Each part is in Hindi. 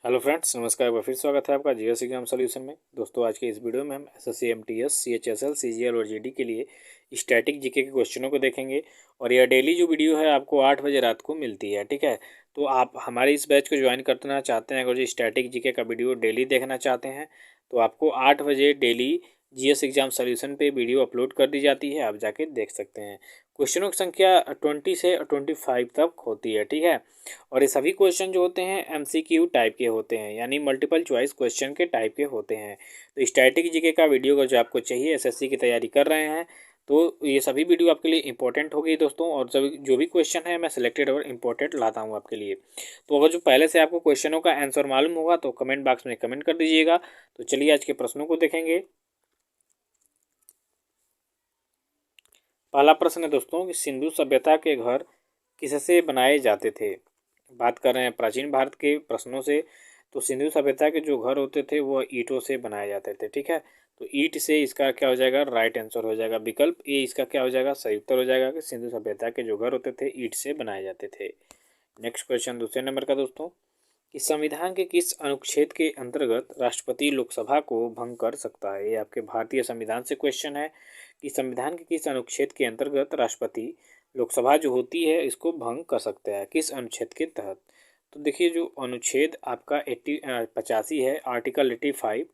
हेलो फ्रेंड्स, नमस्कार। एक बार फिर स्वागत है आपका जीएस एग्जाम सॉल्यूशन में। दोस्तों, आज के इस वीडियो में हम एसएससी, एमटीएस, सीएचएसएल, सीजीएल और जीडी के लिए स्टैटिक जीके के क्वेश्चनों को देखेंगे। और यह डेली जो वीडियो है आपको 8 बजे रात को मिलती है, ठीक है। तो आप हमारे इस बैच को ज्वाइन करना चाहते हैं, अगर जो स्टैटिक जीके का वीडियो डेली देखना चाहते हैं तो आपको 8 बजे डेली जीएस एग्जाम सॉल्यूशन पे वीडियो अपलोड कर दी जाती है, आप जाके देख सकते हैं। क्वेश्चनों की संख्या 20 से 25 तक होती है, ठीक है। और ये सभी क्वेश्चन जो होते हैं एमसीक्यू टाइप के होते हैं, यानी मल्टीपल चॉइस क्वेश्चन के टाइप के होते हैं। तो स्टैटिक जीके का वीडियो अगर जो आपको चाहिए, एसएससी की तैयारी कर रहे हैं, तो ये सभी वीडियो आपके लिए इंपॉर्टेंट होगी दोस्तों। और जो भी क्वेश्चन है मैं सिलेक्टेड और इंपॉर्टेंट लाता हूँ आपके लिए। तो अगर जो पहले से आपको क्वेश्चनों का आंसर मालूम होगा तो कमेंट बॉक्स में कमेंट कर दीजिएगा। तो चलिए आज के प्रश्नों को देखेंगे। पहला प्रश्न है दोस्तों कि सिंधु सभ्यता के घर किससे बनाए जाते थे। बात कर रहे हैं प्राचीन भारत के प्रश्नों से। तो सिंधु सभ्यता के जो घर होते थे वो ईंटों से बनाए जाते थे, ठीक है। तो ईंट से इसका क्या हो जाएगा, राइट आंसर हो जाएगा। विकल्प ए इसका क्या हो जाएगा, सही उत्तर हो जाएगा कि सिंधु सभ्यता के जो घर होते थे ईंट से बनाए जाते थे। नेक्स्ट क्वेश्चन दूसरे नंबर का दोस्तों कि संविधान के किस अनुच्छेद के अंतर्गत राष्ट्रपति लोकसभा को भंग कर सकता है। ये आपके भारतीय संविधान से क्वेश्चन है कि संविधान के किस अनुच्छेद के अंतर्गत राष्ट्रपति लोकसभा जो होती है इसको भंग कर सकता है, किस अनुच्छेद के तहत। तो देखिए, जो अनुच्छेद आपका 85 है, आर्टिकल 85,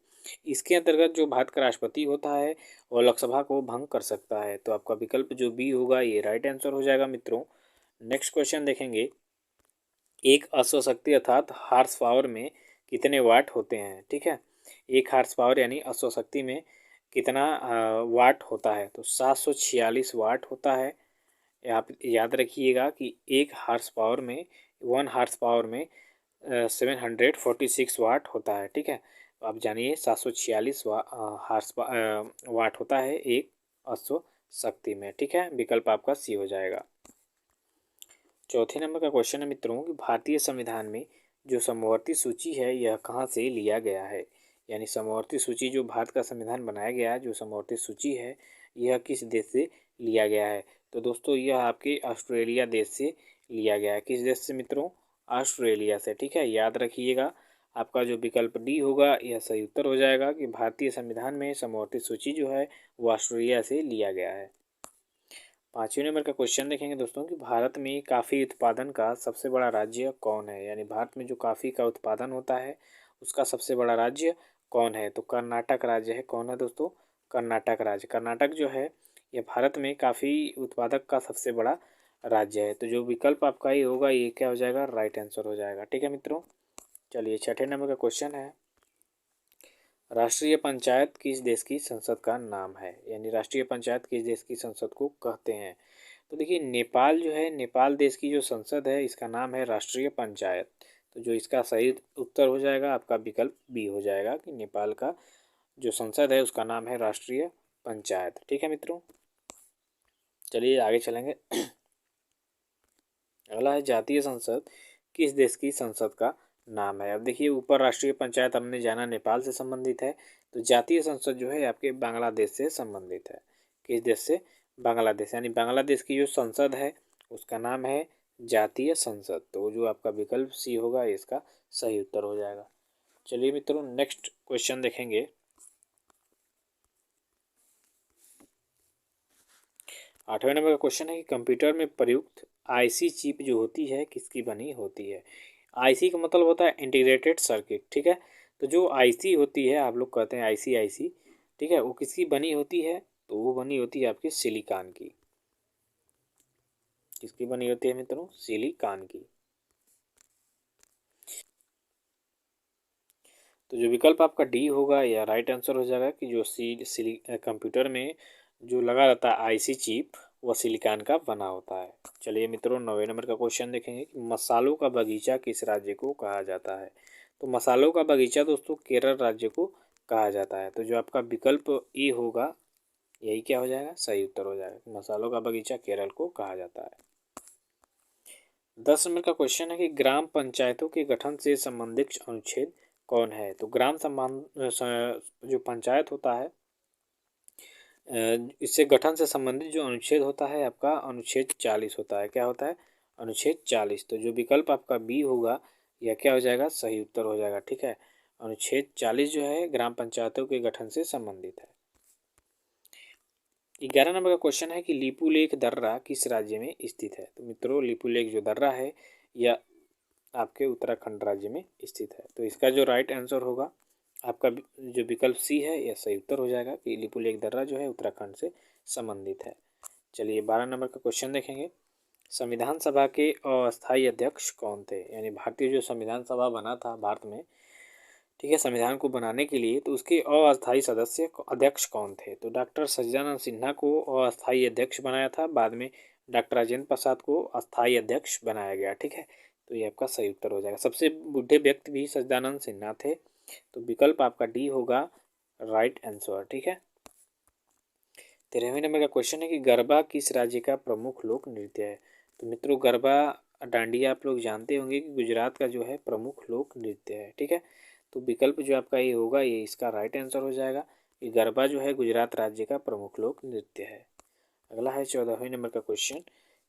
इसके अंतर्गत जो भारत का राष्ट्रपति होता है वह लोकसभा को भंग कर सकता है। तो आपका विकल्प जो बी होगा ये राइट आंसर हो जाएगा मित्रों। नेक्स्ट क्वेश्चन देखेंगे। एक अश्वशक्ति अर्थात हार्स पावर में कितने वाट होते हैं, ठीक है। एक हार्स पावर यानी अश्वशक्ति में कितना वाट होता है, तो 746 वाट होता है। आप याद रखिएगा कि एक हार्स पावर में 746 वाट होता है, ठीक है। तो आप जानिए 746 वाट होता है एक अश्व शक्ति में, ठीक है। विकल्प आपका सी हो जाएगा। चौथे नंबर का क्वेश्चन है मित्रों कि भारतीय संविधान में जो समवर्ती सूची है यह कहाँ से लिया गया है। यानी समवर्ती सूची जो भारत का संविधान बनाया गया है, जो समवर्ती सूची है यह किस देश से लिया गया है। तो दोस्तों यह आपके ऑस्ट्रेलिया देश से लिया गया है। किस देश से मित्रों, ऑस्ट्रेलिया से, ठीक है। याद रखिएगा आपका जो विकल्प डी होगा यह सही उत्तर हो जाएगा कि भारतीय संविधान में समवर्ती सूची जो है वो ऑस्ट्रेलिया से लिया गया है। पाँचवें नंबर का क्वेश्चन देखेंगे दोस्तों कि भारत में कॉफ़ी उत्पादन का सबसे बड़ा राज्य कौन है। यानी भारत में जो कॉफ़ी का उत्पादन होता है उसका सबसे बड़ा राज्य कौन है। तो कर्नाटक राज्य है। कौन है दोस्तों, कर्नाटक राज्य। कर्नाटक जो है यह भारत में कॉफ़ी उत्पादक का सबसे बड़ा राज्य है। तो जो विकल्प आपका ये होगा ये क्या हो जाएगा, राइट आंसर हो जाएगा, ठीक है मित्रों। चलिए छठे नंबर का क्वेश्चन है, राष्ट्रीय पंचायत किस देश की संसद का नाम है। यानी राष्ट्रीय पंचायत किस देश की संसद को कहते हैं। तो देखिए, नेपाल जो है, नेपाल देश की जो संसद है इसका नाम है राष्ट्रीय पंचायत। तो जो इसका सही उत्तर हो जाएगा आपका विकल्प बी हो जाएगा कि नेपाल का जो संसद है उसका नाम है राष्ट्रीय पंचायत, ठीक है मित्रों। चलिए आगे चलेंगे। अगला है जातीय संसद किस देश की संसद का नाम है। अब देखिए, ऊपर राष्ट्रीय पंचायत हमने जाना नेपाल से संबंधित है, तो जातीय संसद जो है आपके बांग्लादेश से संबंधित है। किस देश से, बांग्लादेश। यानी बांग्लादेश की जो संसद है उसका नाम है जातीय संसद। तो जो आपका विकल्प सी होगा इसका सही उत्तर हो जाएगा। चलिए मित्रों नेक्स्ट क्वेश्चन देखेंगे। आठवें नंबर का क्वेश्चन है कि कंप्यूटर में प्रयुक्त आईसी चिप जो होती है किसकी बनी होती है। आईसी का मतलब होता है इंटीग्रेटेड सर्किट, ठीक है। तो जो आईसी होती है, आप लोग कहते हैं आईसी, ठीक है, वो किसकी बनी होती है। तो वो बनी होती है आपकी सिलिकॉन की। किसकी बनी होती है मित्रों, सिलिकॉन की। तो जो विकल्प आपका डी होगा या राइट आंसर हो जाएगा कि जो कंप्यूटर में जो लगा रहता है आईसी चिप वह सिलिकॉन का बना होता है। चलिए मित्रों 9वें नंबर का क्वेश्चन देखेंगे कि मसालों का बगीचा किस राज्य को कहा जाता है। तो मसालों का बगीचा दोस्तों केरल राज्य को कहा जाता है। तो जो आपका विकल्प ए होगा यही क्या हो जाएगा, सही उत्तर हो जाएगा। मसालों का बगीचा केरल को कहा जाता है। 10 नंबर का क्वेश्चन है कि ग्राम पंचायतों के गठन से संबंधित अनुच्छेद कौन है। तो ग्राम संबंध जो पंचायत होता है इससे गठन से संबंधित जो अनुच्छेद होता है आपका अनुच्छेद 40 होता है। क्या होता है, अनुच्छेद 40। तो जो विकल्प आपका बी होगा यह क्या हो जाएगा, सही उत्तर हो जाएगा। ठीक है, अनुच्छेद 40 जो है ग्राम पंचायतों के गठन से संबंधित है। 11 नंबर का क्वेश्चन है कि लिपुलेख दर्रा किस राज्य में स्थित है। तो मित्रों लिपुलेख जो दर्रा है यह आपके उत्तराखंड राज्य में स्थित है। तो इसका जो राइट आंसर होगा आपका जो विकल्प सी है यह सही उत्तर हो जाएगा कि लिपुलेख दर्रा जो है उत्तराखंड से संबंधित है। चलिए 12 नंबर का क्वेश्चन देखेंगे। संविधान सभा के अस्थायी अध्यक्ष कौन थे। यानी भारतीय जो संविधान सभा बना था भारत में, ठीक है, संविधान को बनाने के लिए, तो उसके अस्थायी सदस्य अध्यक्ष कौन थे। तो डॉक्टर सच्चिदानंद सिन्हा को अस्थायी अध्यक्ष बनाया था, बाद में डॉक्टर राजेंद्र प्रसाद को अस्थायी अध्यक्ष बनाया गया। ठीक है, तो ये आपका सही उत्तर हो जाएगा। सबसे बूढ़े व्यक्ति भी सच्चिदानंद सिन्हा थे, तो विकल्प आपका डी होगा राइट आंसर। ठीक है, 13वें नंबर का क्वेश्चन है कि गरबा किस राज्य का प्रमुख लोक नृत्य है। तो मित्रों गरबा डांडिया आप लोग जानते होंगे कि गुजरात का जो है प्रमुख लोक नृत्य है। ठीक है, तो विकल्प जो आपका ये होगा ये इसका राइट आंसर हो जाएगा कि गरबा जो है गुजरात राज्य का प्रमुख लोक नृत्य है। अगला है 14वें नंबर का क्वेश्चन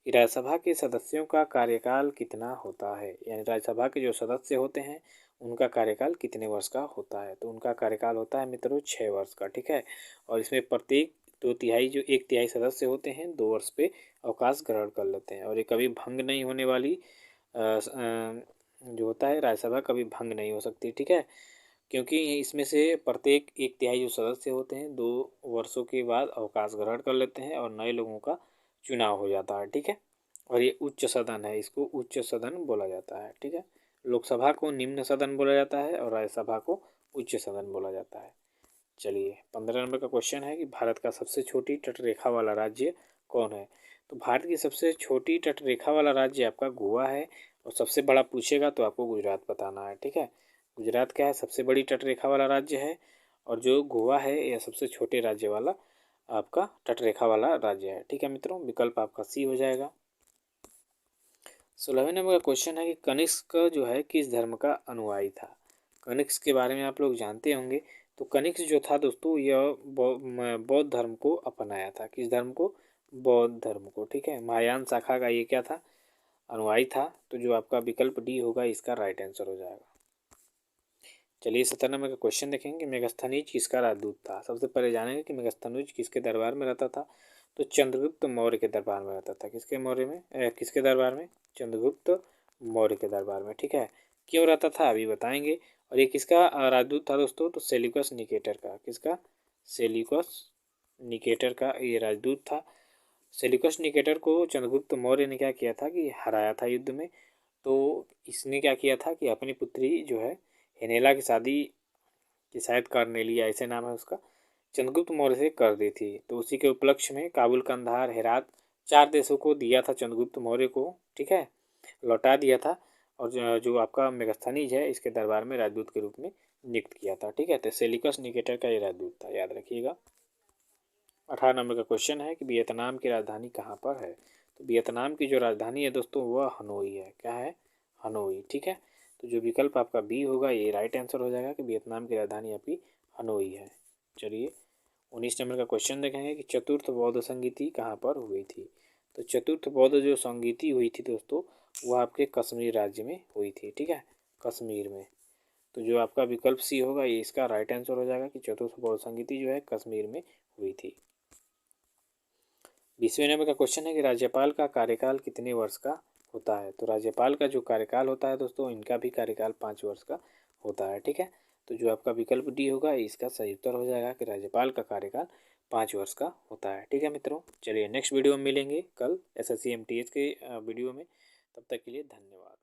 कि राज्यसभा के सदस्यों का कार्यकाल कितना होता है। यानी राज्यसभा के जो सदस्य होते हैं उनका कार्यकाल कितने वर्ष का होता है। तो उनका कार्यकाल होता है मित्रों 6 वर्ष का। ठीक है, और इसमें प्रत्येक 2/3 जो 1/3 सदस्य होते हैं 2 वर्ष पे अवकाश ग्रहण कर लेते हैं, और ये कभी भंग नहीं होने वाली जो होता है राज्यसभा कभी भंग नहीं हो सकती। ठीक है, क्योंकि इसमें से प्रत्येक 1/3 जो सदस्य होते हैं 2 वर्षों के बाद अवकाश ग्रहण कर लेते हैं और नए लोगों का चुनाव हो जाता है। ठीक है, और ये उच्च सदन है, इसको उच्च सदन बोला जाता है। ठीक है, लोकसभा को निम्न सदन बोला जाता है और राज्यसभा को उच्च सदन बोला जाता है। चलिए 15 नंबर का क्वेश्चन है कि भारत का सबसे छोटी तटरेखा वाला राज्य कौन है। तो भारत की सबसे छोटी तटरेखा वाला राज्य आपका गोवा है, और सबसे बड़ा पूछेगा तो आपको गुजरात बताना है। ठीक है, गुजरात क्या है, सबसे बड़ी तटरेखा वाला राज्य है, और जो गोवा है यह सबसे छोटे राज्य वाला आपका तटरेखा वाला राज्य है। ठीक है मित्रों, विकल्प आपका सी हो जाएगा। 16वें नंबर का क्वेश्चन है कि कनिष्क जो है किस धर्म का अनुयायी था। कनिष्क के बारे में आप लोग जानते होंगे। तो कनिष्क जो था दोस्तों यह बौद्ध धर्म को अपनाया था। किस धर्म को, बौद्ध धर्म को। ठीक है, महायान शाखा का ये क्या था, अनुयायी था। तो जो आपका विकल्प डी होगा इसका राइट आंसर हो जाएगा। चलिए 17 नंबर का क्वेश्चन देखेंगे। मेगास्थनीज किसका राजदूत था। सबसे पहले जानेंगे कि मेगास्थनीज किसके दरबार में रहता था। तो चंद्रगुप्त मौर्य के दरबार में रहता था। किसके दरबार में, चंद्रगुप्त मौर्य के दरबार में। ठीक है, क्यों रहता था अभी बताएंगे। और ये किसका राजदूत था दोस्तों, तो सेल्यूकस निकेटर का। किसका, सेल्यूकस निकेटर का ये राजदूत था। सेल्यूकस निकेटर को चंद्रगुप्त मौर्य ने क्या किया था कि हराया था युद्ध में। तो इसने क्या किया था कि अपनी पुत्री जो है हेनेला की शादी, की शायद कार्नेलिया ऐसे नाम है उसका, चंद्रगुप्त मौर्य से कर दी थी। तो उसी के उपलक्ष्य में काबुल, कंधार, हेरात 4 देशों को दिया था चंद्रगुप्त मौर्य को। ठीक है, लौटा दिया था, और जो आपका मेगास्थनीज है इसके दरबार में राजदूत के रूप में नियुक्त किया था। ठीक है, तो सेल्यूकस निकेटर का ये राजदूत था, याद रखिएगा। 18 नंबर का क्वेश्चन है कि वियतनाम की राजधानी कहाँ पर है। तो वियतनाम की जो राजधानी है दोस्तों वह हनोई है। क्या है, हनोई। ठीक है, तो जो विकल्प आपका बी होगा ये राइट आंसर हो जाएगा कि वियतनाम की राजधानी आपकी हनोई है। चलिए 19 नंबर का क्वेश्चन देखेंगे कि चतुर्थ बौद्ध संगीति कहाँ पर हुई थी। तो चतुर्थ बौद्ध जो संगीति हुई थी दोस्तों वह आपके कश्मीर राज्य में हुई थी। ठीक है, कश्मीर में। तो जो आपका विकल्प सी होगा ये इसका राइट आंसर हो जाएगा कि चतुर्थ बौद्ध संगीति जो है कश्मीर में हुई थी। 20वें नंबर का क्वेश्चन है कि राज्यपाल का कार्यकाल कितने वर्ष का होता है। तो राज्यपाल का जो कार्यकाल होता है दोस्तों इनका भी कार्यकाल 5 वर्ष का होता है। ठीक है, तो जो आपका विकल्प डी होगा इसका सही उत्तर हो जाएगा कि राज्यपाल का कार्यकाल 5 वर्ष का होता है। ठीक है मित्रों, चलिए नेक्स्ट वीडियो में मिलेंगे कल SSC MTH के वीडियो में। तब तक के लिए धन्यवाद।